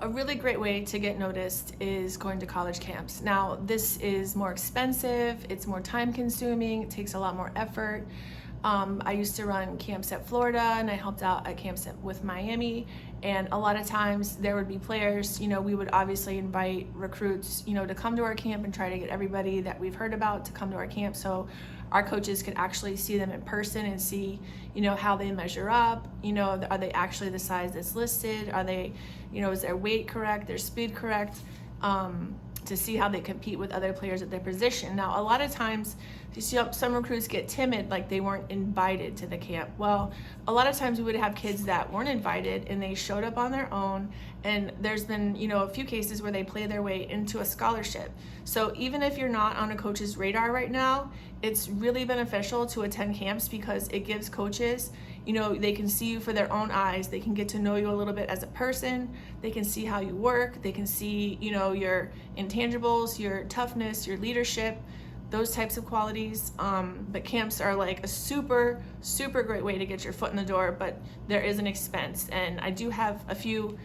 A really great way to get noticed is going to college camps. Now, this is more expensive, it's more time consuming, it takes a lot more effort. I used to run camps at Florida, and I helped out at camps with Miami, and a lot of times there would be players, we would obviously invite recruits, to come to our camp and try to get everybody that we've heard about to come to our camp so our coaches could actually see them in person and see, how they measure up, are they actually the size that's listed, are they, is their weight correct, their speed correct, to see how they compete with other players at their position. Now, a lot of times, you see some recruits get timid, like they weren't invited to the camp. Well, a lot of times we would have kids that weren't invited and they showed up on their own, and there's been, a few cases where they play their way into a scholarship. So even if you're not on a coach's radar right now, it's really beneficial to attend camps because it gives coaches, they can see you for their own eyes. They can get to know you a little bit as a person. They can see how you work. They can see, your intangibles, your toughness, your leadership, those types of qualities. But camps are like a super, super great way to get your foot in the door, but there is an expense. And I do have a few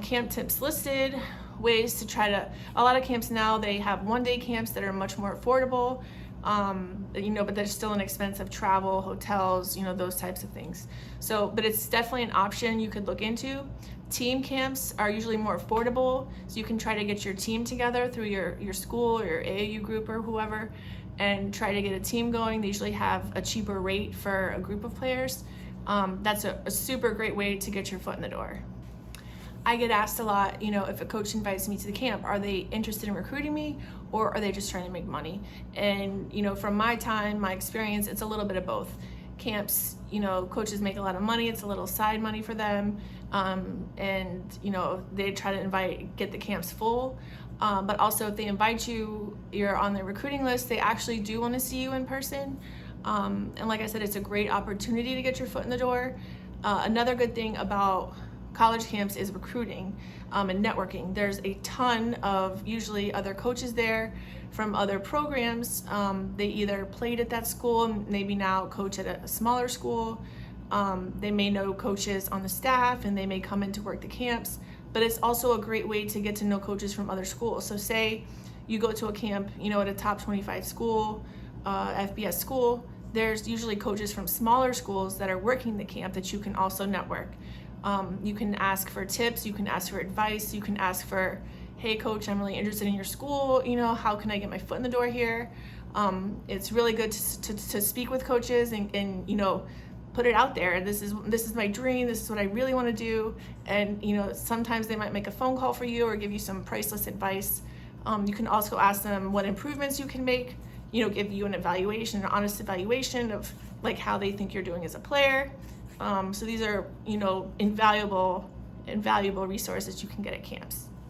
camp tips listed, ways to a lot of camps now, they have one-day camps that are much more affordable. But there's still an expense of travel, hotels, those types of things. So, but it's definitely an option you could look into. Team camps are usually more affordable, so you can try to get your team together through your school or your AAU group or whoever and try to get a team going. They usually have a cheaper rate for a group of players. That's a super great way to get your foot in the door. I get asked a lot, if a coach invites me to the camp, are they interested in recruiting me or are they just trying to make money? And, from my time, my experience, it's a little bit of both. Camps, coaches make a lot of money. It's a little side money for them. And, they try to get the camps full. But also if they invite you, you're on their recruiting list, they actually do want to see you in person. And like I said, it's a great opportunity to get your foot in the door. Another good thing about college camps is recruiting and networking. There's a ton of usually other coaches there from other programs. They either played at that school, maybe now coach at a smaller school. They may know coaches on the staff and they may come in to work the camps, but it's also a great way to get to know coaches from other schools. So say you go to a camp, at a top 25 school, FBS school, there's usually coaches from smaller schools that are working the camp that you can also network. You can ask for tips, you can ask for advice, you can ask for, hey coach, I'm really interested in your school, how can I get my foot in the door here? It's really good to speak with coaches and put it out there. This is my dream, this is what I really want to do. And sometimes they might make a phone call for you or give you some priceless advice. You can also ask them what improvements you can make, give you an evaluation, an honest evaluation of like how they think you're doing as a player. So these are, invaluable resources you can get at camps.